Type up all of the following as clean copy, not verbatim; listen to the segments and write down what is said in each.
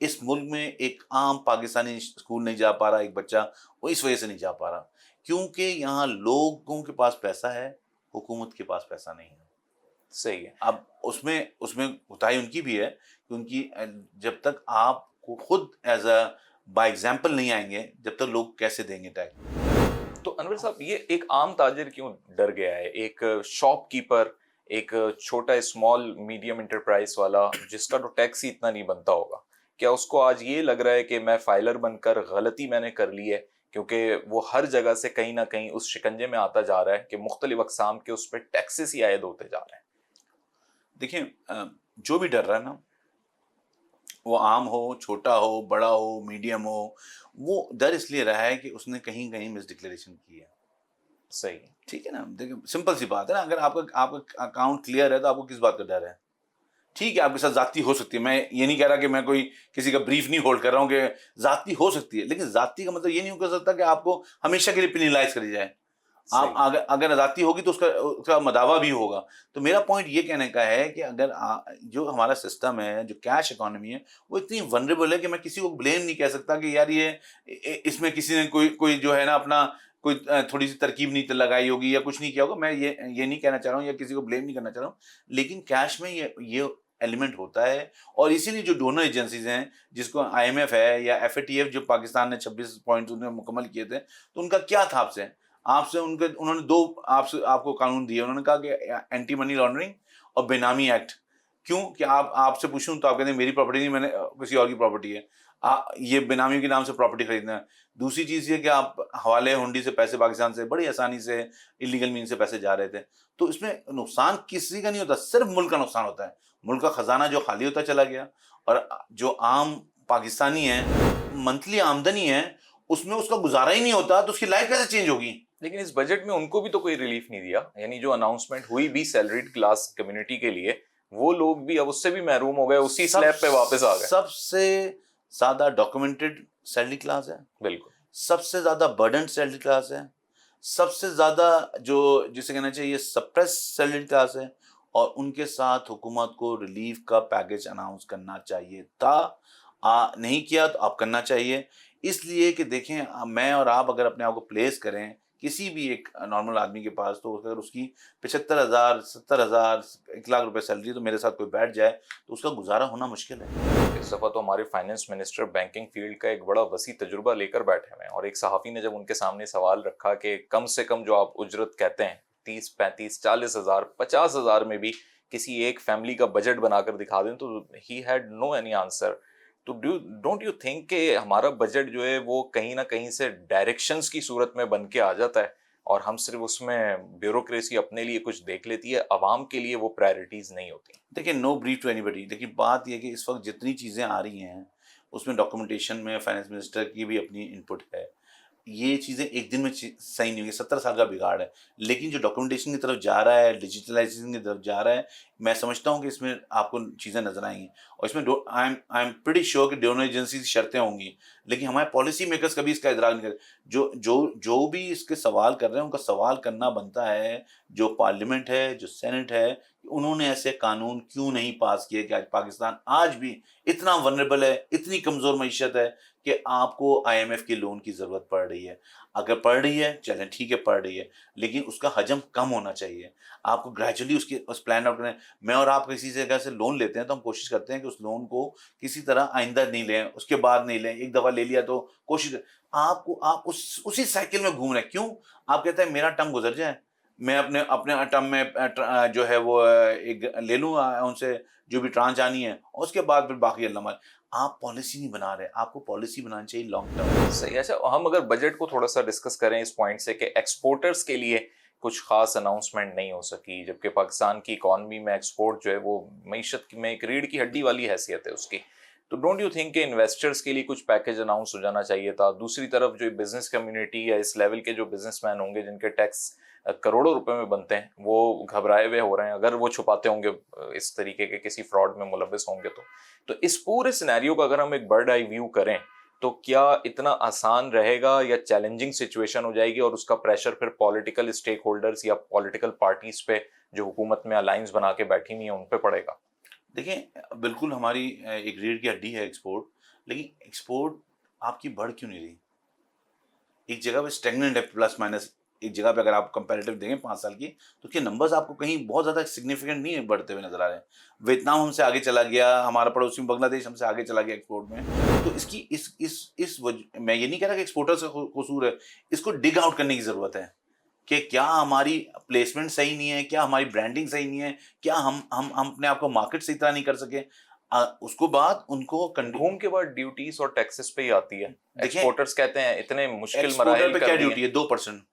اس ملک میں ایک عام پاکستانی اسکول نہیں جا پا رہا ایک بچہ، وہ اس وجہ سے نہیں جا پا رہا کیونکہ یہاں لوگوں کے پاس پیسہ ہے، حکومت کے پاس پیسہ نہیں ہے. صحیح ہے. اب اس میں کوتاہی ان کی بھی ہے کہ ان کی جب تک آپ کو خود ایز اے بائی ایگزامپل نہیں آئیں گے، جب تک لوگ کیسے دیں گے ٹیکس؟ تو انور صاحب، یہ ایک عام تاجر کیوں ڈر گیا ہے؟ ایک شاپ کیپر، ایک چھوٹا اسمال میڈیم انٹرپرائز والا جس کا تو ٹیکس ہی اتنا نہیں بنتا ہوگا، کیا اس کو آج یہ لگ رہا ہے کہ میں فائلر بن کر غلطی میں نے کر لی ہے؟ کیونکہ وہ ہر جگہ سے کہیں نہ کہیں اس شکنجے میں آتا جا رہا ہے کہ مختلف اقسام کے اس پہ ٹیکسز ہی عائد ہوتے جا رہے ہیں. دیکھیں، جو بھی ڈر رہا ہے نا، وہ عام ہو، چھوٹا ہو، بڑا ہو، میڈیم ہو، وہ ڈر اس لیے رہا ہے کہ اس نے کہیں کہیں مس ڈکلیریشن کی ہے. صحیح. ٹھیک ہے نا، دیکھیں سمپل سی بات ہے نا، اگر آپ کا اکاؤنٹ کلیئر ہے تو آپ کو کس بات کا ڈر ہے؟ ٹھیک ہے، آپ کے ساتھ ذاتی ہو سکتی ہے، میں یہ نہیں کہہ رہا کہ میں کوئی کسی کا بریف نہیں ہولڈ کر رہا ہوں کہ ذاتی ہو سکتی ہے، لیکن ذاتی کا مطلب یہ نہیں کر سکتا کہ آپ کو ہمیشہ کے لیے پینیلائز کری جائے. آپ اگر ذاتی ہوگی تو اس کا مداوع بھی ہوگا. تو میرا پوائنٹ یہ کہنے کا ہے کہ اگر جو ہمارا سسٹم ہے، جو کیش اکانومی ہے، وہ اتنی ونریبل ہے کہ میں کسی کو بلیم نہیں کہہ سکتا کہ یار یہ اس میں کسی نے کوئی جو ہے نا اپنا کوئی تھوڑی سی ترکیب نہیں لگائی ہوگی یا کچھ نہیں کیا ہوگا. میں یہ نہیں کہنا چاہ رہا ہوں یا کسی کو بلیم نہیں کرنا چاہ رہا ہوں، لیکن کیش میں یہ ایلیمنٹ ہوتا ہے. اور اسی لیے جو ڈونر ایجنسیز ہیں، جس کو آئی ایم ایف ہے یا ایف اے ٹی ایف، جو پاکستان نے 26 پوائنٹ مکمل کیے تھے، تو ان کا کیا تھا آپ سے انہوں نے دو آپ کو قانون دیے. انہوں نے کہا کہ اینٹی منی لانڈرنگ اور بے نامی ایکٹ. کیوں کہ آپ سے پوچھوں تو آپ کہتے ہیں میری پراپرٹی نہیں، میں نے کسی اور کی پراپرٹی ہے. یہ بے نامی کے نام سے پراپرٹی خریدنا ہے. دوسری چیز یہ کہ آپ حوالے ہنڈی سے پیسے پاکستان سے بڑی آسانی سے انلیگل مین سے پیسے جا رہے تھے. تو اس میں نقصان کسی کا نہیں ہوتا، صرف ملک کا نقصان ہوتا ہے. ملک کا خزانہ جو خالی ہوتا چلا گیا، اور جو عام پاکستانی ہے منتھلی آمدنی ہے اس میں اس کا گزارا ہی نہیں ہوتا، تو اس کی لائف کیسے چینج ہوگی؟ لیکن اس بجٹ میں ان کو بھی تو کوئی ریلیف نہیں دیا. یعنی جو اناؤنسمنٹ ہوئی بھی سیلریڈ کلاس کمیونٹی کے لیے، وہ لوگ بھی اب اس سے بھی محروم ہو گئے، اسی سلیب پہ واپس آ گئے. سب سے زیادہ ڈاکومنٹڈ سیلری کلاس ہے، بالکل. سب سے زیادہ برڈنڈ سیلری کلاس ہے، سب سے زیادہ جو جسے کہنا چاہیے سپریس سیلری کلاس ہے. اور ان کے ساتھ حکومت کو ریلیف کا پیکج اناؤنس کرنا چاہیے تھا. نہیں کیا تو آپ کرنا چاہیے. اس لیے کہ دیکھیں، میں اور آپ اگر اپنے آپ کو پلیس کریں کسی بھی ایک نارمل آدمی کے پاس، تو اگر اس کی 75,000 70,000 1 لاکھ روپے سیلری، تو میرے ساتھ کوئی بیٹھ جائے تو اس کا گزارا ہونا مشکل ہے. اس دفعہ تو ہمارے فائنانس منسٹر بینکنگ فیلڈ کا ایک بڑا وسیع تجربہ لے کر بیٹھے ہوئے ہیں، اور ایک صحافی نے جب ان کے سامنے سوال رکھا کہ کم سے کم جو آپ اجرت کہتے ہیں 30 35 40 ہزار 50 ہزار میں بھی کسی ایک فیملی کا بجٹ بنا کر دکھا دیں، تو he had know any answer. تو ڈونٹ یو تھنک کہ ہمارا بجٹ جو ہے وہ کہیں نہ کہیں سے ڈائریکشنز کی صورت میں بن کے آ جاتا ہے، اور ہم صرف اس میں بیوروکریسی اپنے لیے کچھ دیکھ لیتی ہے، عوام کے لیے وہ پرائرٹیز نہیں ہوتی؟ دیکھیں، نو بریف ٹو اینی بڈی. دیکھیں بات یہ کہ اس وقت جتنی چیزیں آ رہی ہیں اس میں ڈاکومنٹیشن میں فائنانس منسٹر کی بھی اپنی انپٹ ہے. یہ چیزیں ایک دن میں صحیح نہیں ہوئی، 70 سال کا بگاڑ ہے. لیکن جو ڈاکومنٹیشن کی طرف جا رہا ہے، ڈیجیٹلائزیشن کی طرف جا رہا ہے، میں سمجھتا ہوں کہ اس میں آپ کو چیزیں نظر آئیں گی. اور اس میں آئی ایم پریٹی شیور کہ ڈونر ایجنسی کی شرطیں ہوں گی، لیکن ہمارے پالیسی میکرز کبھی اس کا ادراک نہیں کرتے. جو بھی اس کے سوال کر رہے ہیں ان کا سوال کرنا بنتا ہے جو پارلیمنٹ ہے، جو سینٹ ہے، انہوں نے ایسے قانون کیوں نہیں پاس کیے کہ آج پاکستان آج بھی اتنا ونریبل ہے، اتنی کمزور معیشت ہے کہ آپ کو آئی ایم ایف کے لون کی ضرورت پڑ رہی ہے. اگر پڑ رہی ہے چلیں ٹھیک ہے، پڑ رہی ہے، لیکن اس کا حجم کم ہونا چاہیے. آپ کو گریجولی اس پلان آؤٹ کریں. میں اور آپ کسی جگہ سے لون لیتے ہیں تو ہم کوشش کرتے ہیں کہ اس لون کو کسی طرح آئندہ نہیں لیں، اس کے بعد نہیں لیں. ایک دفعہ لے لیا تو کوشش آپ اسی سائیکل میں گھوم رہے ہیں. کیوں؟ آپ کہتے ہیں میرا ٹرم گزر جائے، میں اپنے ٹرم میں جو ہے وہ ایک لے لوں ان سے جو بھی ٹرانچ آنی ہے، اور اس کے بعد پھر باقی اللہ مال. آپ پالیسی نہیں بنا رہے، آپ کو پالیسی بنانی چاہیے لانگ ٹرم. صحیح. اچھا، ہم اگر بجٹ کو تھوڑا سا ڈسکس کریں اس پوائنٹ سے کہ ایکسپورٹرز کے لیے کچھ خاص اناؤنسمنٹ نہیں ہو سکی، جبکہ پاکستان کی اکانومی میں ایکسپورٹ جو ہے وہ معیشت میں ایک ریڑھ کی ہڈی والی حیثیت ہے اس کی. تو ڈونٹ یو تھنک کہ انویسٹرز کے لیے کچھ پیکج اناؤنس ہو جانا چاہیے تھا؟ دوسری طرف جو بزنس کمیونٹی یا اس لیول کے جو بزنس مین ہوں گے جن کے ٹیکس کروڑوں روپے میں بنتے ہیں، وہ گھبرائے ہوئے ہو رہے ہیں، اگر وہ چھپاتے ہوں گے اس طریقے کے کسی فراڈ میں ملوث ہوں گے. تو اس پورے سینیریو کا اگر ہم ایک برڈ آئی ویو کریں تو کیا اتنا آسان رہے گا یا چیلنجنگ سچویشن ہو جائے گی، اور اس کا پریشر پھر پولیٹیکل اسٹیک ہولڈرز یا پولیٹیکل پارٹیز پہ جو حکومت میں الائنس بنا کے بیٹھی ہوئی ہیں ان پہ پڑے گا؟ دیکھیں بالکل ہماری ایک ریڑھ کی ہڈی ہے ایکسپورٹ، لیکن ایکسپورٹ آپ کی بڑھ کیوں نہیں رہی؟ ایک جگہ پہ اسٹیگننٹ ہے، پلس مائنس ایک جگہ پہ اگر آپ کمپیریٹیو دیکھیں 5 سال کی، تو اس کے نمبرز آپ کو کہیں بہت زیادہ سگنیفیکنٹ نہیں بڑھتے ہوئے نظر آ رہے ہیں۔ ویتنام ہم سے آگے چلا گیا، ہمارا پڑوسی بنگلہ دیش ہم سے آگے چلا گیا ایکسپورٹ میں۔ تو اس کی میں یہ نہیں کہہ رہا کہ ایکسپورٹر سے قصور ہے، اس کو ڈگ آؤٹ کرنے کی ضرورت ہے کہ کیا ہماری پلیسمنٹ صحیح نہیں ہے، کیا ہماری برانڈنگ صحیح نہیں ہے، کیا ہم اپنے آپ کو مارکیٹ صحیح طرح نہیں کر سکے۔ اس کو بعد ان کو گھوم کے بعد ڈیوٹیز اور ٹیکسز پہ ہی آتی ہے۔ دیکھیں ایکسپورٹرز کہتے ہیں اتنے مشکل ایکسپورٹر مراحل پہ کر کیا دیے، ڈیوٹی ہے؟ 2%۔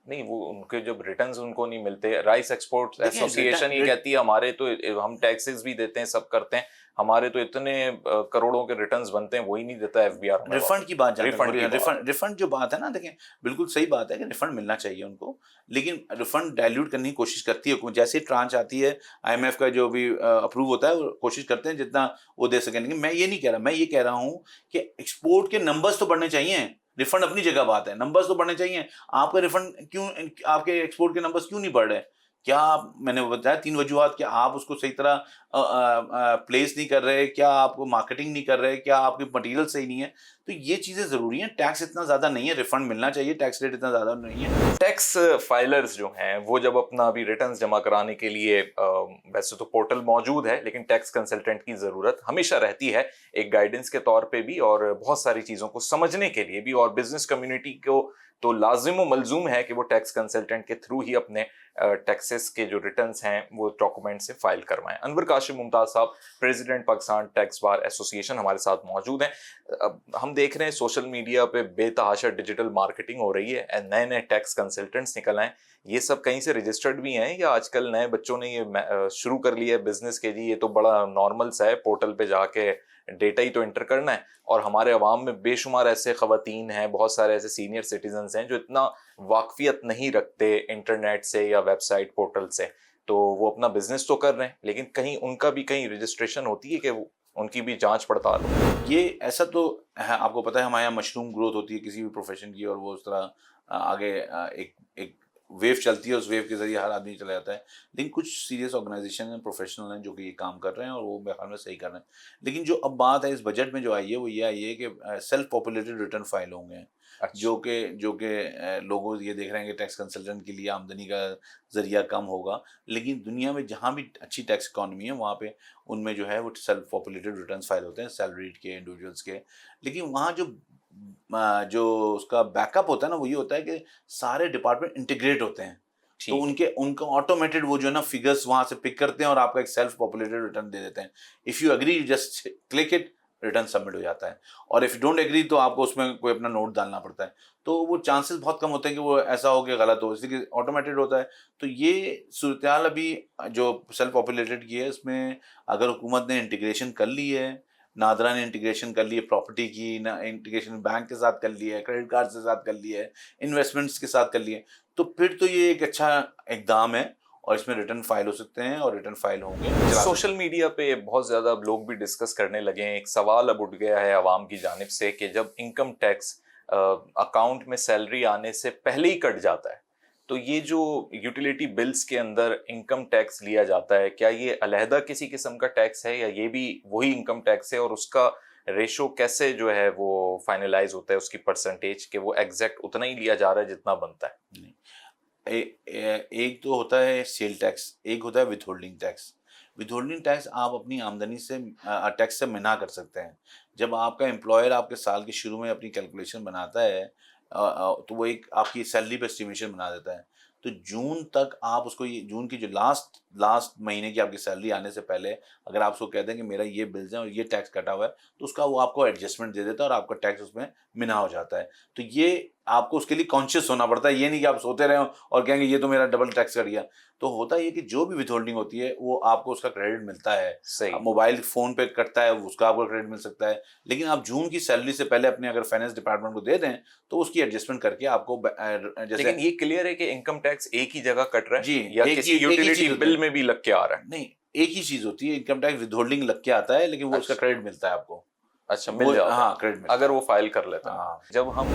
نہیں وہ ان کے جب ریٹرنز ان کو نہیں ملتے، رائس ایکسپورٹ دیکھیں ایسوسی ایشن یہ کہتی ہے ہمارے تو ہم ٹیکسز بھی دیتے ہیں، سب کرتے ہیں، ہمارے تو اتنے کروڑوں کے ریٹرنز بنتے ہیں وہی نہیں دیتا ایف بی آر ہمیں ریفنڈ کی بات جہاں تک ہو ریفنڈ رہی کی ہے، بات۔ ریفنڈ جو بات ہے نا، دیکھیں بالکل صحیح بات ہے کہ ریفنڈ ملنا چاہیے ان کو، لیکن ریفنڈ ڈائلیوٹ کرنے کی کوشش کرتی ہے حکومت۔ جیسے ٹرانچ آتی ہے آئی ایم ایف کا جو بھی اپروو ہوتا ہے، وہ کوشش کرتے ہیں جتنا وہ دے سکیں، لیکن میں یہ نہیں کہہ رہا، میں یہ کہہ رہا ہوں کہ ایکسپورٹ کے نمبرز تو بڑھنے چاہیے۔ ریفنڈ اپنی جگہ بات ہے، نمبرز تو بڑھنے چاہیے۔ آپ کا ریفنڈ کیوں، آپ کے ایکسپورٹ کے نمبرز کیوں نہیں بڑھ رہے؟ کیا آپ، میں نے بتایا 3 وجوہات، کہ آپ اس کو صحیح طرح پلیس نہیں کر رہے، کیا آپ کو مارکیٹنگ نہیں کر رہے، کیا آپ کی مٹیریل صحیح نہیں ہے۔ تو یہ چیزیں ضروری ہیں۔ ٹیکس اتنا زیادہ نہیں ہے، ریفنڈ ملنا چاہیے، ٹیکس ریٹ اتنا زیادہ نہیں ہے۔ ٹیکس فائلرز جو ہیں وہ جب اپنا ابھی ریٹرنز جمع کرانے کے لیے ویسے تو پورٹل موجود ہے، لیکن ٹیکس کنسلٹنٹ کی ضرورت ہمیشہ رہتی ہے ایک گائیڈنس کے طور پہ بھی، اور بہت ساری چیزوں کو سمجھنے کے لیے بھی، اور بزنس کمیونٹی کو تو لازم و ملزوم ہے کہ وہ ٹیکس کنسلٹنٹ کے تھرو ہی اپنے ٹیکسز کے جو ریٹرنز ہیں وہ ڈاکومنٹ سے فائل کروائیں۔ انور کاشف ممتاز صاحب، پریزیڈنٹ پاکستان ٹیکس بار ایسوسی ایشن، ہمارے ساتھ موجود ہیں۔ اب ہم دیکھ رہے ہیں سوشل میڈیا پہ بے تحاشا ڈیجیٹل مارکیٹنگ ہو رہی ہے، نئے نئے ٹیکس کنسلٹنٹس نکل آئے، یہ سب کہیں سے رجسٹرڈ بھی ہیں یا آج کل نئے بچوں نے یہ شروع کر لیا ہے بزنس کے، جی یہ تو بڑا نارمل سا ہے، پورٹل پہ جا کے ڈیٹا ہی تو انٹر کرنا ہے؟ اور ہمارے عوام میں بے شمار ایسے خواتین ہیں، بہت سارے ایسے سینئر سٹیزنز ہیں جو اتنا واقفیت نہیں رکھتے انٹرنیٹ سے یا ویب سائٹ پورٹل سے، تو وہ اپنا بزنس تو کر رہے ہیں لیکن کہیں ان کا بھی کہیں رجسٹریشن ہوتی ہے کہ ان کی بھی جانچ پڑتال ہو؟ یہ ایسا تو ہے، آپ کو پتہ ہے ہمارے یہاں مشروم گروتھ ہوتی ہے کسی بھی پروفیشن کی، اور وہ اس طرح آگے ایک ویو چلتی ہے، اس ویو کے ذریعے ہر آدمی چلا جاتا ہے۔ لیکن کچھ سیریس آرگنائزیشن ہیں، پروفیشنل ہیں جو کہ یہ کام کر رہے ہیں، اور وہ میرے خیال میں صحیح کر رہے ہیں۔ لیکن جو اب بات ہے اس بجٹ میں جو آئی ہے، وہ یہ آئی ہے کہ سیلف پاپولیٹڈ ریٹرن فائل ہوں گے، جو کہ لوگوں یہ دیکھ رہے ہیں کہ ٹیکس کنسلٹنٹ کے لیے آمدنی کا ذریعہ کم ہوگا، لیکن دنیا میں جہاں بھی اچھی ٹیکس اکانومی ہے وہاں پہ ان میں جو ہے وہ سیلف پاپولیٹڈ ریٹرنس فائل ہوتے ہیں، سیلریڈ کے، انڈیویجولس کے۔ لیکن وہاں جو اس کا بیک اپ ہوتا ہے نا، وہ یہ ہوتا ہے کہ سارے ڈپارٹمنٹ انٹیگریٹ ہوتے ہیں، تو ان کا آٹومیٹڈ وہ جو ہے نا فگرس وہاں سے پک کرتے ہیں اور آپ کا ایک سیلف پاپولیٹڈ ریٹرن دے دیتے ہیں۔ If you agree just click it, return submit ہو جاتا ہے، اور اف یو ڈونٹ اگری تو آپ کو اس میں کوئی اپنا نوٹ ڈالنا پڑتا ہے۔ تو وہ چانسز بہت کم ہوتے ہیں کہ وہ ایسا ہو کہ غلط ہو، اس لیے کہ آٹومیٹڈ ہوتا ہے۔ تو یہ صورتحال ابھی جو سیلف پاپولیٹڈ کی ہے، اس میں اگر حکومت نے انٹیگریشن کر لی ہے، نادرا نے انٹیگریشن کر لی ہے پراپرٹی کی، انٹیگریشن بینک کے ساتھ کر لی ہے، کریڈٹ کارڈ کے ساتھ کر لی ہے، انویسٹمنٹس کے ساتھ کر لی ہے، تو پھر تو یہ ایک اچھا اقدام ہے، اور اس میں ریٹرن فائل ہو سکتے ہیں اور ریٹرن فائل ہوں گے۔ سوشل میڈیا پہ بہت زیادہ اب لوگ بھی ڈسکس کرنے لگے ہیں، ایک سوال اب اٹھ گیا ہے عوام کی جانب سے کہ جب انکم ٹیکس اکاؤنٹ میں سیلری آنے سے پہلے ہی کٹ جاتا ہے، تو یہ جو یوٹیلیٹی بلز کے اندر انکم ٹیکس لیا جاتا ہے، کیا یہ علیحدہ کسی قسم کا ٹیکس ہے یا یہ بھی وہی انکم ٹیکس ہے، اور اس کا ریشو کیسے جو ہے وہ فائنلائز ہوتا ہے، اس کی پرسنٹیج کہ وہ ایگزیکٹ اتنا ہی لیا جا رہا ہے جتنا بنتا ہے؟ ایک تو ہوتا ہے سیل ٹیکس، ایک ہوتا ہے withholding tax. Withholding tax آپ اپنی آمدنی سے ٹیکس سے منع کر سکتے ہیں۔ جب آپ کا امپلائر آپ کے سال کے شروع میں اپنی کیلکولیشن بناتا ہے، تو وہ ایک آپ کی سیلری پہ اسٹیمیشن بنا دیتا ہے، تو جون تک آپ اس کو، جون کی جو لاسٹ مہینے کی آپ کی سیلری آنے سے پہلے اگر آپ اس کو کہتے ہیں کہ میرا یہ بلز ہیں اور یہ ٹیکس کٹا ہوا ہے، تو اس کا وہ آپ کو ایڈجسٹمنٹ دے دیتا ہے اور آپ کا ٹیکس اس میں منع ہو جاتا ہے۔ تو یہ آپ کو اس کے لیے کانشیس ہونا پڑتا ہے، یہ نہیں کہ آپ سوتے رہے اور کہیں گے یہ تو میرا ڈبل ٹیکس کر گیا۔ تو ہوتا یہ کہ جو بھی ود ہولڈنگ ہوتی ہے وہ آپ کو اس کا کریڈٹ ملتا ہے، صحیح۔ موبائل فون پہ کٹتا ہے اس کا آپ کو کریڈٹ مل سکتا ہے، لیکن آپ جون کی سیلری سے پہلے اپنے اگر فائنینس ڈپارٹمنٹ کو دے دیں تو اس کی ایڈجسٹمنٹ کر کے آپ کو جیسے، لیکن یہ کلیئر ہے کہ انکم ٹیکس ایک ہی جگہ کٹ رہا ہے جی یا کسی یوٹیلیٹی بل میں بھی لگ کے آ رہا ہے؟ نہیں، ایک ہی چیز ہوتی ہے، انکم ٹیکس ود ہولڈنگ لگ کے آتا ہے، لیکن وہ اس کا کریڈٹ ملتا ہے آپ کو۔ اچھا، مل جاتا ہے ہاں، کریڈٹ ملتا ہے اگر وہ فائل کر لیتا ہے۔ ہاں۔ جب ہم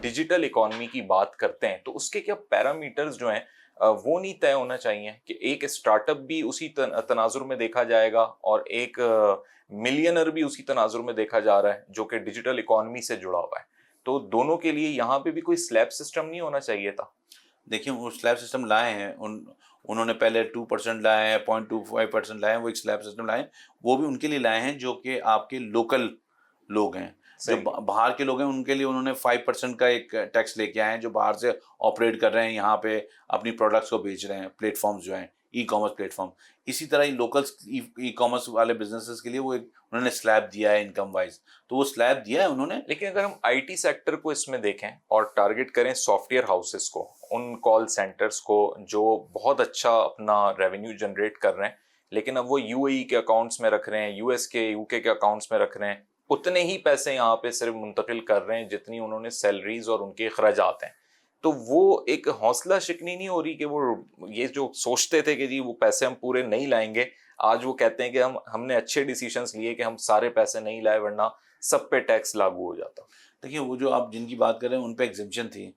ڈیجیٹل اکانومی کی بات کرتے ہیں تو اس کے کیا پیرامیٹرز جو ہیں وہ نہیں طے ہونا چاہیے کہ ایک اسٹارٹ اپ بھی اسی تناظر میں دیکھا جائے گا اور ایک ملینر بھی اسی تناظر میں دیکھا جا رہا ہے جو کہ ڈیجیٹل اکانومی سے جڑا ہوا ہے؟ تو دونوں کے لیے یہاں پہ بھی کوئی سلیب سسٹم نہیں ہونا چاہیے تھا؟ دیکھیں وہ سلیب سسٹم لائے ہیں، انہوں نے پہلے 2% لائے ہیں، 0.25% لائے ہیں، وہ ایک سلیب سسٹم لائے ہیں، وہ بھی ان کے لیے لائے ہیں جو کہ آپ کے لوکل لوگ ہیں، جو صحیح. باہر کے لوگ ہیں ان کے لیے انہوں نے 5% کا ایک ٹیکس لے کے آئے ہیں، جو باہر سے آپریٹ کر رہے ہیں یہاں پہ اپنی پروڈکٹس کو بیچ رہے ہیں، پلیٹ فارمز جو ہیں ای کامرس پلیٹ فارم، اسی طرح لوکل ای کامرس والے بزنسز کے لیے وہ انہوں نے سلیب دیا ہے انکم وائز، تو وہ سلیب دیا ہے انہوں نے. لیکن اگر ہم آئی ٹی سیکٹر کو اس میں دیکھیں اور ٹارگٹ کریں سافٹ ویئر ہاؤسز کو، ان کال سینٹرز کو جو بہت اچھا اپنا ریونیو جنریٹ کر رہے ہیں لیکن اب وہ یو اے ای کے اکاؤنٹس میں رکھ رہے ہیں، یو ایس کے، یو کے اکاؤنٹس میں رکھ رہے ہیں، اتنے ہی پیسے یہاں پہ صرف منتقل کر رہے ہیں جتنی انہوں نے سیلریز اور ان کے اخراجات ہیں، تو وہ ایک حوصلہ شکنی نہیں ہو رہی کہ وہ یہ جو سوچتے تھے کہ جی وہ پیسے ہم پورے نہیں لائیں گے، آج وہ کہتے ہیں کہ ہم نے اچھے ڈیسیشنز لیے کہ ہم سارے پیسے نہیں لائے ورنہ سب پہ ٹیکس لاگو ہو جاتا. دیکھیے وہ جو آپ جن کی بات کر رہے ہیں ان پہ ایگزمپشن تھی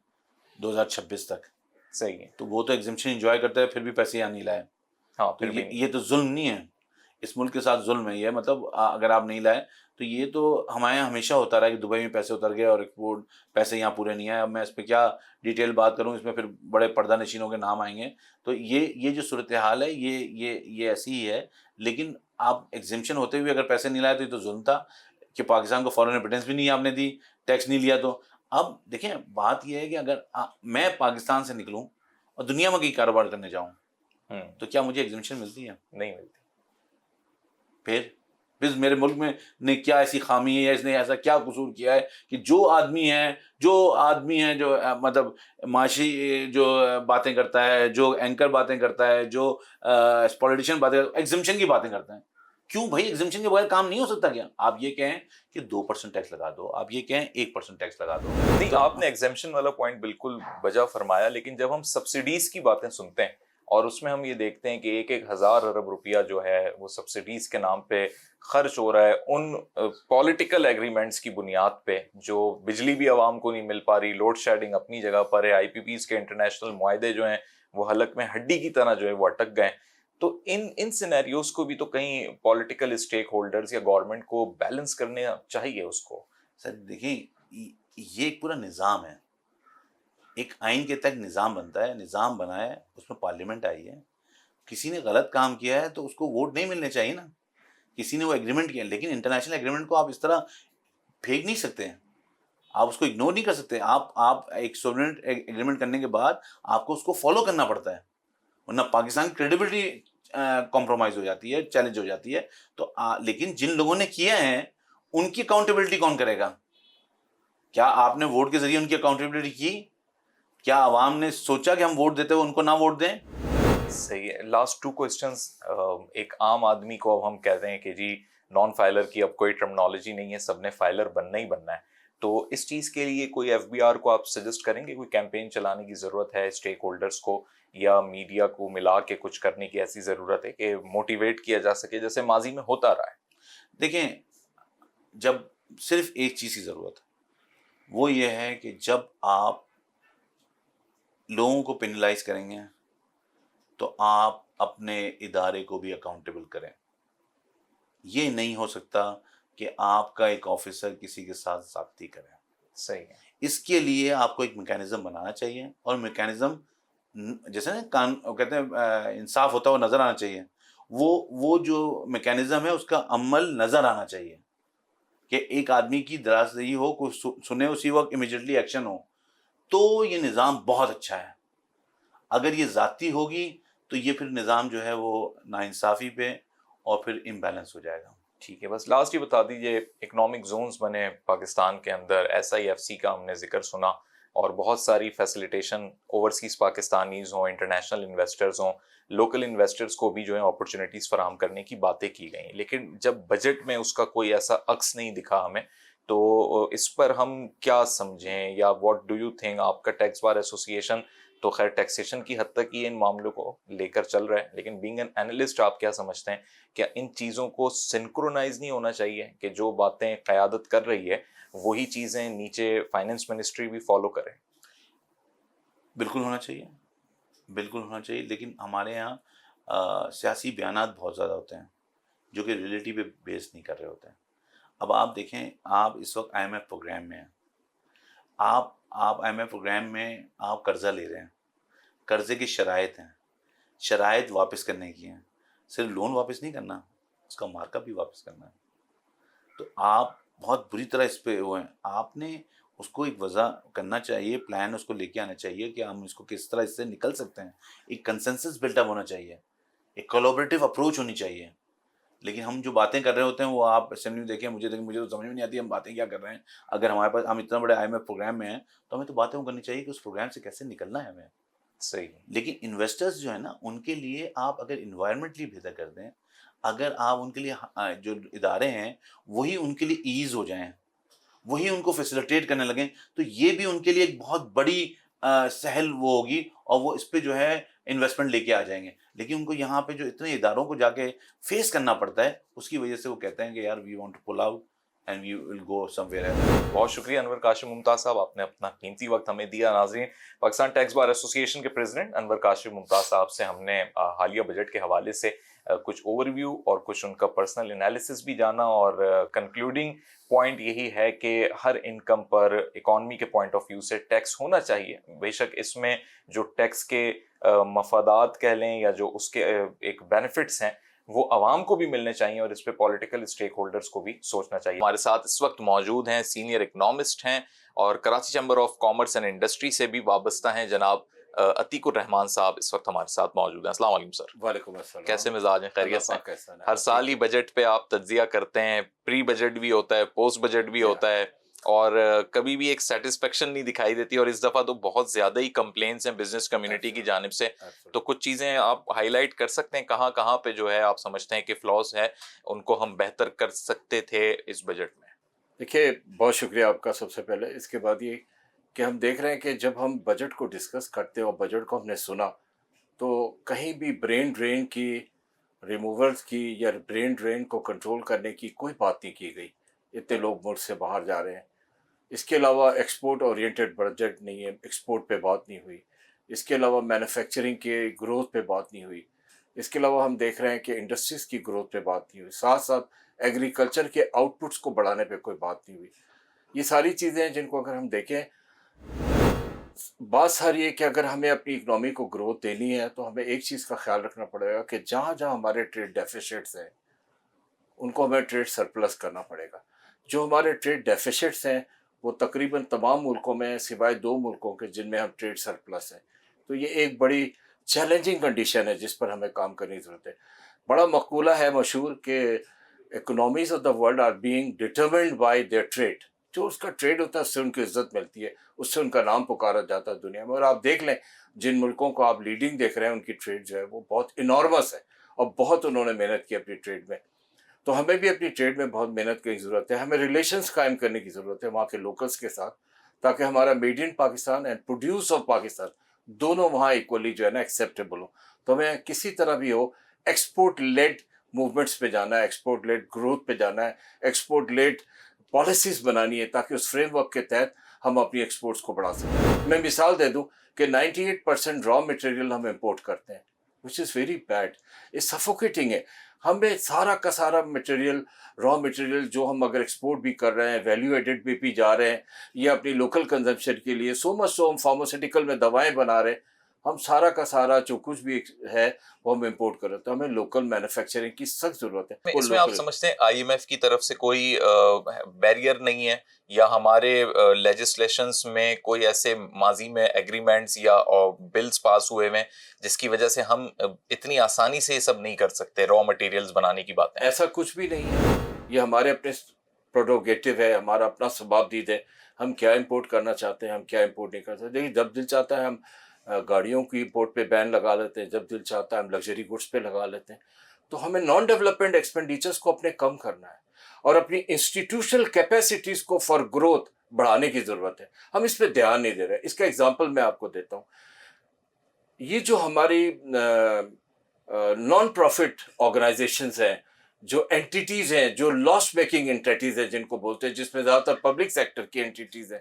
2026 تک، صحیح ہے. تو وہ تو ایگزمپشن انجوائے کرتے ہیں، پھر بھی پیسے یہاں نہیں لائے. ہاں تو پھر بھی نہیں. یہ تو ظلم نہیں ہے، اس ملک کے ساتھ ظلم ہے یہ، مطلب اگر آپ نہیں لائے تو یہ تو ہمارے یہاں ہمیشہ ہوتا رہا کہ دبئی میں پیسے اتر گئے اور ایکسپورٹ پیسے یہاں پورے نہیں آئے. اب میں اس پہ کیا ڈیٹیل بات کروں، اس میں پھر بڑے پردہ نشینوں کے نام آئیں گے. تو یہ جو صورتحال ہے یہ ایسی ہی ہے. لیکن آپ ایگزمپشن ہوتے ہوئے اگر پیسے نہیں لائے تو یہ تو ظلم تھا کہ پاکستان کو فارن ریمیٹنس بھی نہیں آپ نے دی، ٹیکس نہیں لیا. تو اب دیکھیں بات یہ ہے کہ اگر میں پاکستان سے نکلوں اور دنیا میں کہیں کاروبار کرنے جاؤں تو کیا مجھے ایگزمپشن ملتی ہے؟ نہیں ملتی. پھر میرے ملک میں نے کیا ایسی خامی ہے یا اس نے ایسا کیا قصور کیا ہے کہ جو آدمی ہے جو مطلب معاشی جو باتیں کرتا ہے، جو اینکر باتیں کرتا ہے، جو پولیٹیشین باتیں کرتا ہے، ایگزمپشن کی باتیں کرتا ہے. کیوں بھائی ایگزمپشن کے بغیر کام نہیں ہو سکتا کیا؟ آپ یہ کہیں کہ 2% ٹیکس لگا دو، آپ یہ کہیں 1% ٹیکس لگا دو. نہیں، آپ نے ایگزمپشن والا پوائنٹ بالکل بجا فرمایا، لیکن جب ہم سبسڈیز کی باتیں سنتے ہیں اور اس میں ہم یہ دیکھتے ہیں کہ 1,000 ارب روپیہ جو ہے وہ سبسڈیز کے نام پہ خرچ ہو رہا ہے ان پولیٹیکل ایگریمنٹس کی بنیاد پہ، جو بجلی بھی عوام کو نہیں مل پا رہی، لوڈ شیڈنگ اپنی جگہ پر ہے، آئی پی پیز کے انٹرنیشنل معاہدے جو ہیں وہ حلق میں ہڈی کی طرح جو ہے وہ اٹک گئے. تو ان سینیریوز کو بھی تو کہیں پولیٹیکل اسٹیک ہولڈرز یا گورنمنٹ کو بیلنس کرنے چاہیے اس کو. سر دیکھیں یہ ایک پورا نظام ہے، ایک آئین کے تحت نظام بنتا ہے، نظام بنا ہے، اس میں پارلیمنٹ آئی ہے. کسی نے غلط کام کیا ہے تو اس کو ووٹ نہیں ملنے چاہیے نا، کسی نے وہ ایگریمنٹ کیا، لیکن انٹرنیشنل ایگریمنٹ کو آپ اس طرح پھینک نہیں سکتے ہیں، آپ اس کو اگنور نہیں کر سکتے. آپ ایک سوورن ایگریمنٹ کرنے کے بعد آپ کو اس کو فالو کرنا پڑتا ہے، ورنہ پاکستان کی کریڈیبلٹی کمپرومائز ہو جاتی ہے، چیلنج ہو جاتی ہے. تو لیکن جن لوگوں نے کیا ہے ان کی اکاؤنٹیبلٹی کون کرے گا؟ کیا آپ نے ووٹ کے ذریعے ان کی اکاؤنٹیبلٹی کی؟ کیا عوام نے سوچا کہ ہم ووٹ دیتے ہوئے ان کو نہ ووٹ دیں؟ صحیح ہے. Last 2 questions. ایک عام آدمی کو اب ہم کہتے ہیں کہ جی نان فائلر کی اب کوئی ٹرمنالوجی نہیں ہے، سب نے فائلر بننا ہی بننا ہے، تو اس چیز کے لیے کوئی ایف بی آر کو آپ سجیسٹ کریں گے کوئی کیمپین چلانے کی ضرورت ہے اسٹیک ہولڈرز کو، یا میڈیا کو ملا کے کچھ کرنے کی ایسی ضرورت ہے کہ موٹیویٹ کیا جا سکے جیسے ماضی میں ہوتا رہا ہے؟ دیکھیں جب صرف ایک چیز کی ضرورت ہے، وہ یہ ہے کہ جب آپ لوگوں کو پینلائز کریں گے تو آپ اپنے ادارے کو بھی اکاؤنٹیبل کریں. یہ نہیں ہو سکتا کہ آپ کا ایک آفیسر کسی کے ساتھ زیادتی کرے. صحیح ہے. اس کے لیے آپ کو ایک میکینزم بنانا چاہیے، اور میکینزم جیسے نا کہتے ہیں انصاف ہوتا ہوا نظر آنا چاہیے، وہ جو میکینزم ہے اس کا عمل نظر آنا چاہیے کہ ایک آدمی کی درازدہی ہو، کوئی سنے اسی وقت امیڈیٹلی ایکشن ہو. تو یہ نظام بہت اچھا ہے. اگر یہ ذاتی ہوگی تو یہ پھر نظام جو ہے وہ ناانصافی پہ اور پھر امبیلنس ہو جائے گا. ٹھیک ہے، بس لاسٹ ہی بتا دیجیے، اکنامک زونز بنے پاکستان کے اندر، ایس آئی ایف سی کا ہم نے ذکر سنا اور بہت ساری فیسیلیٹیشن اوورسیز پاکستانیز ہوں، انٹرنیشنل انویسٹرز ہوں، لوکل انویسٹرز کو بھی جو ہے اپرچونیٹیز فراہم کرنے کی باتیں کی گئیں، لیکن جب بجٹ میں اس کا کوئی ایسا عکس نہیں دکھا ہمیں، تو اس پر ہم کیا سمجھیں، یا واٹ ڈو یو تھنک؟ آپ کا ٹیکس بار ایسوسی ایشن تو خیر ٹیکسیشن کی حد تک ہی ان معاملوں کو لے کر چل رہا ہے، لیکن بینگ این اینالسٹ آپ کیا سمجھتے ہیں؟ کیا ان چیزوں کو سنکرونائز نہیں ہونا چاہیے کہ جو باتیں قیادت کر رہی ہے وہی چیزیں نیچے فائنانس منسٹری بھی فالو کرے؟ بالکل ہونا چاہیے. بالکل ہونا چاہیے، لیکن ہمارے یہاں سیاسی بیانات بہت زیادہ ہوتے ہیں جو کہ ریئلٹی پہ بیس نہیں کر رہے ہوتے ہیں۔ اب آپ دیکھیں، آپ اس وقت آئی ایم ایف پروگرام میں ہیں، آپ آئی ایم ایف پروگرام میں آپ قرضہ لے رہے ہیں، قرضے کی شرائط ہیں، شرائط واپس کرنے کی ہیں، صرف لون واپس نہیں کرنا، اس کا مارک اپ بھی واپس کرنا ہے۔ تو آپ بہت بری طرح اس پہ ہوئے ہیں، آپ نے اس کو ایک وضع کرنا چاہیے، پلان اس کو لے کے آنا چاہیے کہ ہم اس کو کس طرح اس سے نکل سکتے ہیں، ایک کنسنسس بلٹ اپ ہونا چاہیے، ایک کولیبریٹو اپروچ ہونی چاہیے۔ لیکن ہم جو باتیں کر رہے ہوتے ہیں وہ آپ اسمبلی میں دیکھیں، مجھے تو سمجھ میں نہیں آتی ہم باتیں کیا کر رہے ہیں۔ اگر ہمارے پاس، ہم اتنا بڑے آئی ایم ایف پروگرام میں ہیں تو ہمیں تو باتیں کرنی چاہیے کہ اس پروگرام سے کیسے نکلنا ہے ہمیں۔ صحیح۔ لیکن انویسٹرز جو ہے نا، ان کے لیے آپ اگر انوائرمنٹلی بہتر کر دیں، اگر آپ ان کے لیے جو ادارے ہیں وہی ان کے لیے ایز ہو جائیں، وہی ان کو فیسیلیٹیٹ کرنے لگیں، تو یہ بھی ان کے لیے ایک بہت بڑی سہل وہ ہوگی، اور وہ اس پہ جو ہے انویسٹمنٹ لے کے آ جائیں گے۔ لیکن ان کو یہاں پہ جو اتنے اداروں کو جا کے فیس کرنا پڑتا ہے، اس کی وجہ سے وہ کہتے ہیں کہ یار we want to pull out and we will go somewhere else. بہت شکریہ انور کاشف ممتاز صاحب، آپ نے اپنا قیمتی وقت ہمیں دیا۔ ناظرین، پاکستان ٹیکس بار ایسوسی ایشن کے پریزیڈنٹ انور کاشف ممتاز صاحب سے ہم نے حالیہ بجٹ کے حوالے سے کچھ اوور ویو اور کچھ ان کا پرسنل انالیسس بھی جانا، اور کنکلوڈنگ پوائنٹ یہی ہے کہ ہر انکم پر اکانومی کے پوائنٹ آف ویو سے ٹیکس ہونا چاہیے۔ بے شک اس میں جو ٹیکس کے مفادات کہہ لیں یا جو اس کے ایک بینیفٹس ہیں وہ عوام کو بھی ملنے چاہیے، اور اس پہ پولیٹیکل اسٹیک ہولڈرز کو بھی سوچنا چاہیے۔ ہمارے ساتھ اس وقت موجود ہیں سینئر اکنامسٹ ہیں اور Karachi chamber of commerce and industry سے بھی وابستہ ہیں، جناب عتیق الرحمان صاحب اس وقت ہمارے ساتھ موجود ہیں۔ السلام علیکم سر۔ وعلیکم السلام۔ کیسے مزاج ہیں؟ خیریت سے؟ کیسا ہے؟ ہر سال ہی بجٹ پہ آپ تجزیہ کرتے ہیں، پری بجٹ بھی ہوتا ہے، پوسٹ بجٹ بھی ہوتا ہے، اور کبھی بھی ایک سیٹسفیکشن نہیں دکھائی دیتی، اور اس دفعہ تو بہت زیادہ ہی کمپلینس ہیں بزنس کمیونٹی کی جانب سے۔ تو کچھ چیزیں آپ ہائی لائٹ کر سکتے ہیں کہاں کہاں پہ جو ہے آپ سمجھتے ہیں کہ فلاز ہے، ان کو ہم بہتر کر سکتے تھے اس بجٹ میں؟ دیکھیے، بہت شکریہ آپ کا سب سے پہلے۔ اس کے بعد یہ کہ ہم دیکھ رہے ہیں کہ جب ہم بجٹ کو ڈسکس کرتے اور بجٹ کو ہم نے سنا تو کہیں بھی برین ڈرین کی، ریموورز کی یا برین ڈرین کو کنٹرول کرنے کی کوئی بات نہیں کی گئی۔ اتنے لوگ ملک سے باہر جا رہے ہیں۔ اس کے علاوہ ایکسپورٹ اورینٹڈ بجٹ نہیں ہے، ایکسپورٹ پہ بات نہیں ہوئی۔ اس کے علاوہ مینوفیکچرنگ کے گروتھ پہ بات نہیں ہوئی۔ اس کے علاوہ ہم دیکھ رہے ہیں کہ انڈسٹریز کی گروتھ پہ بات نہیں ہوئی، ساتھ ساتھ ایگریکلچر کے آؤٹ پٹس کو بڑھانے پہ کوئی بات نہیں ہوئی۔ یہ ساری چیزیں ہیں جن کو اگر ہم دیکھیں، بات ساری ہے کہ اگر ہمیں اپنی اکنامی کو گروتھ دینی ہے تو ہمیں ایک چیز کا خیال رکھنا پڑے گا کہ جہاں جہاں ہمارے ٹریڈ ڈیفیسٹس ہیں ان کو ہمیں ٹریڈ سرپلس کرنا پڑے گا۔ جو ہمارے ٹریڈ ڈیفیسٹس ہیں وہ تقریباً تمام ملکوں میں سوائے 2 ملکوں کے جن میں ہم ٹریڈ سرپلس ہیں۔ تو یہ ایک بڑی چیلنجنگ کنڈیشن ہے جس پر ہمیں کام کرنے کی ضرورت ہے۔ بڑا مقولہ ہے مشہور کہ economies of the world are being determined by their trade۔ جو اس کا ٹریڈ ہوتا ہے اس سے ان کی عزت ملتی ہے، اس سے ان کا نام پکارا جاتا ہے دنیا میں۔ اور آپ دیکھ لیں جن ملکوں کو آپ لیڈنگ دیکھ رہے ہیں ان کی ٹریڈ جو ہے وہ بہت انارمس ہے، اور بہت انہوں نے محنت کی اپنی ٹریڈ میں۔ تو ہمیں بھی اپنی ٹریڈ میں بہت محنت کی ضرورت ہے۔ ہمیں ریلیشنز قائم کرنے کی ضرورت ہے وہاں کے لوکلز کے ساتھ، تاکہ ہمارا made in Pakistan and produce of Pakistan دونوں وہاں ایکولی جو ہے نا ایکسیپٹیبل ہو۔ تو ہمیں کسی طرح بھی ہو ایکسپورٹ لیڈ موومنٹس پہ جانا ہے، ایکسپورٹ لیڈ گروتھ پہ جانا ہے، ایکسپورٹ لیڈ پالیسیز بنانی ہے تاکہ اس فریم ورک کے تحت ہم اپنی ایکسپورٹس کو بڑھا سکیں۔ میں مثال دے دوں کہ 98% را مٹیریل ہم امپورٹ کرتے ہیں، which is very bad، یہ سفوکیٹنگ ہے۔ ہمیں سارا کا سارا مٹیریل، را مٹیریل جو ہم اگر ایکسپورٹ بھی کر رہے ہیں، ویلیو ایڈڈ بھی جا رہے ہیں، یا اپنی لوکل کنزمپشن کے لیے ہم فارماسیوٹیکل میں دوائیں بنا رہے ہیں، ہم سارا کا سارا جو کچھ بھی ہے وہ ہم امپورٹ کر رہے ہیں۔ تو ہمیں لوکل مینوفیکچرنگ کی سخت ضرورت ہے۔ اس میں آپ سمجھتے ہیں آئی ایم ایف کی طرف سے کوئی بیریئر نہیں ہے، یا ہمارے لیجسلیشنز میں کوئی ایسے ماضی میں ایگریمنٹس یا بلز پاس ہوئے ہیں جس کی وجہ سے ہم اتنی آسانی سے یہ سب نہیں کر سکتے را مٹیریلز بنانے کی باتیں؟ ایسا کچھ بھی نہیں ہے، یہ ہمارے اپنے پروڈوگیٹو ہے، ہمارا اپنا سباب دید ہے، ہم کیا امپورٹ کرنا چاہتے ہیں، ہم کیا امپورٹ نہیں کر سکتے۔ دیکھیے، جب دل چاہتا ہے ہم گاڑیوں کی امپورٹ پہ بین لگا لیتے ہیں، جب دل چاہتا ہے ہم لگژری گڈس پہ لگا لیتے ہیں۔ تو ہمیں نان ڈیولپمنٹ ایکسپینڈیچرز کو اپنے کم کرنا ہے، اور اپنی انسٹیٹیوشنل کیپیسٹیز کو فار گروتھ بڑھانے کی ضرورت ہے۔ ہم اس پہ دھیان نہیں دے رہے۔ اس کا ایگزامپل میں آپ کو دیتا ہوں۔ یہ جو ہماری نان پروفٹ آرگنائزیشنز ہیں، جو اینٹیٹیز ہیں، جو لاس میکنگ اینٹیٹیز ہیں جن کو بولتے ہیں، جس میں زیادہ تر پبلک سیکٹر کی اینٹیٹیز ہیں،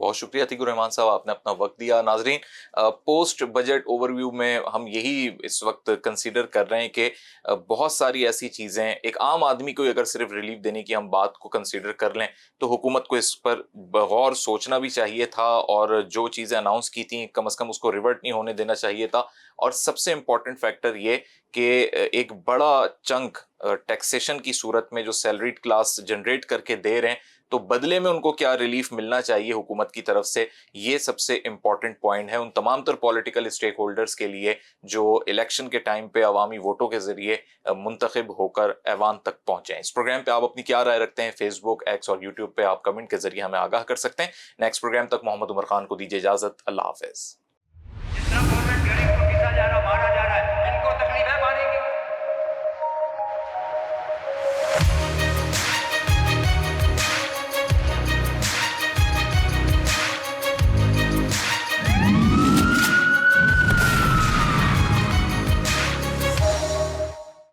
بہت شکریہ عتیق الرحمان صاحب، آپ نے اپنا وقت دیا. ناظرین، پوسٹ بجٹ اوور ویو میں ہم یہی اس وقت کنسیڈر کر رہے ہیں کہ بہت ساری ایسی چیزیں ایک عام آدمی کو اگر صرف ریلیف دینے کی ہم بات کو کنسیڈر کر لیں تو حکومت کو اس پر بغور سوچنا بھی چاہیے تھا، اور جو چیزیں اناؤنس کی تھیں کم از کم اس کو ریورٹ نہیں ہونے دینا چاہیے تھا. اور سب سے امپورٹنٹ فیکٹر یہ کہ ایک بڑا چنک ٹیکسیشن کی صورت میں جو سیلریڈ کلاس جنریٹ کر کے دے رہے ہیں، تو بدلے میں ان کو کیا ریلیف ملنا چاہیے حکومت کی طرف سے، یہ سب سے امپورٹنٹ پوائنٹ ہے ان تمام تر پولیٹیکل اسٹیک ہولڈرز کے لیے جو الیکشن کے ٹائم پہ عوامی ووٹوں کے ذریعے منتخب ہو کر ایوان تک پہنچے ہیں. اس پروگرام پہ آپ اپنی کیا رائے رکھتے ہیں؟ فیس بک، ایکس اور یوٹیوب پہ آپ کمنٹ کے ذریعے ہمیں آگاہ کر سکتے ہیں. نیکسٹ پروگرام تک محمد عمر خان کو دیجیے اجازت. اللہ حافظ.